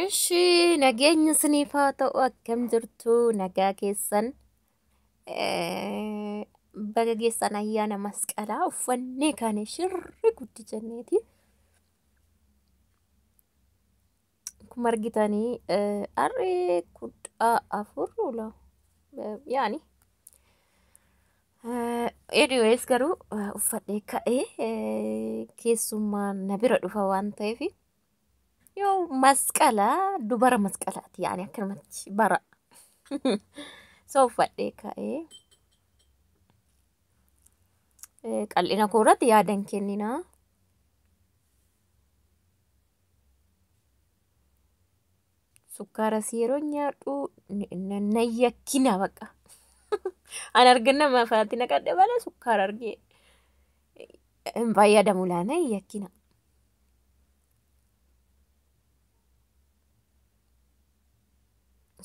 Ishi nageenya isiniif haa ta'u akkam jirtu nagaa keessan baga geessan ayyaana masqalaa uffannee kaane shirri guddi jenneeti. Akkuma argitanii harree kudha afur yaani anyways garuu uffadhee ka'ee keessummaan na bira dhufa waan ta'eef yoo masqalaa dubara masqalaati yaani akkanumatti bara soo uffadhee ka'ee qal'ina koo irratti yaadan kenninaa. Sukkaara yeroo nyaadhu na yakkina baqa. An argina mafaatti naqadhe malee sukkaara argee hin fayyadamu laana yakkina.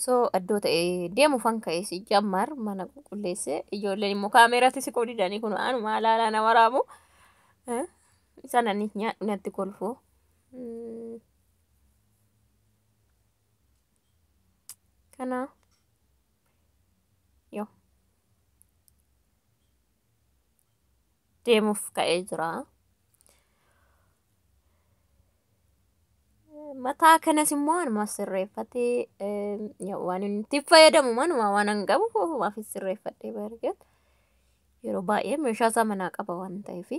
So iddoo ta'e deemuufan ka'e si jammar mana qulqulleesse ijoolleen immoo kaameeraatti si qoodidanii kun anuma alaalaa na waraabu. Isaan ani nyaadhu natti kolfu. Kana yoo deemuuf ka'ee jira. Mataa kanas immoo anuma sirreeffatee waan itti fayyadamu manuma waan hin qabu ofumaaf sirreeffadhee bargee yeroo baay'ee meeshaa isaa manaa qaba waan ta'eef.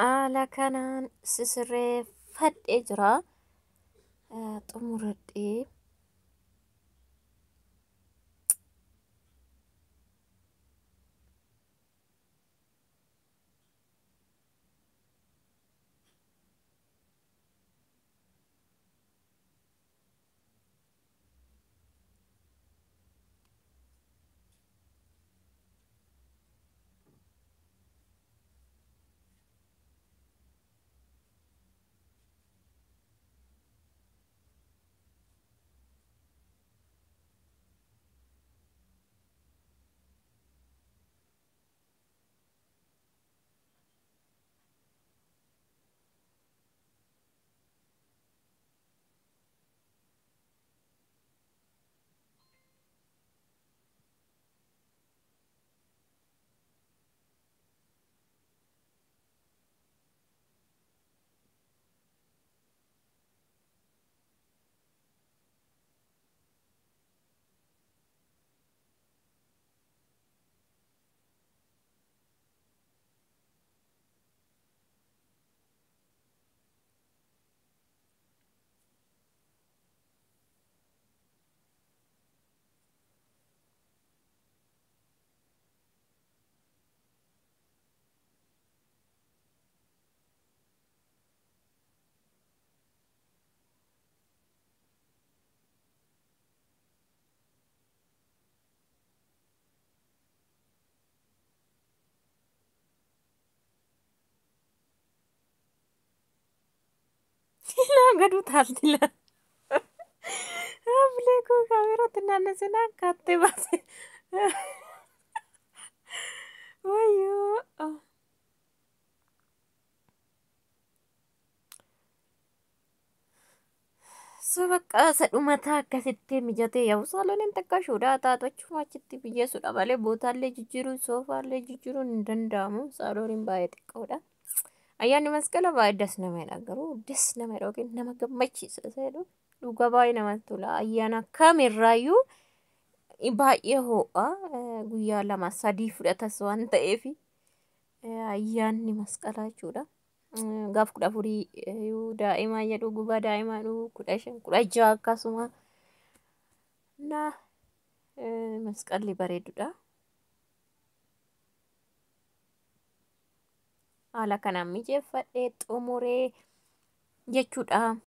Haala kanaan sisirreeffadhee jira. Xumuradhee gadu taatila. Ablee koo kaameeraatti naannessina akkaattee baase. Wayyoo. So bakka sadhumataa akkasitti mijatee yaa'u saalooniin xiqqaashuudha taatachuu achitti biyyeessuudha malee bootaallee jijjiiruun soofaallee jijjiiruun hin danda'amu saalooniin baay'ee xiqqoodha. Ayyaanni masqala baay'ee das namadha garuu das namadha yookiin nama gammachiisa jedhu dhuga baay'ee namatti tola. Ayyaana kamirraayyuu baay'ee ho'a guyyaa lama sadii fudhatas waan ta'eef ayyaanni masqalaa jechuudha. Gaaf kudha afurii daa'imaa jedhu gubaa daa'imaa jedhu 15 16 akkasuma na masqalli bareedudha. Haala kanaan mijeeffadhee xumuree jechuudha.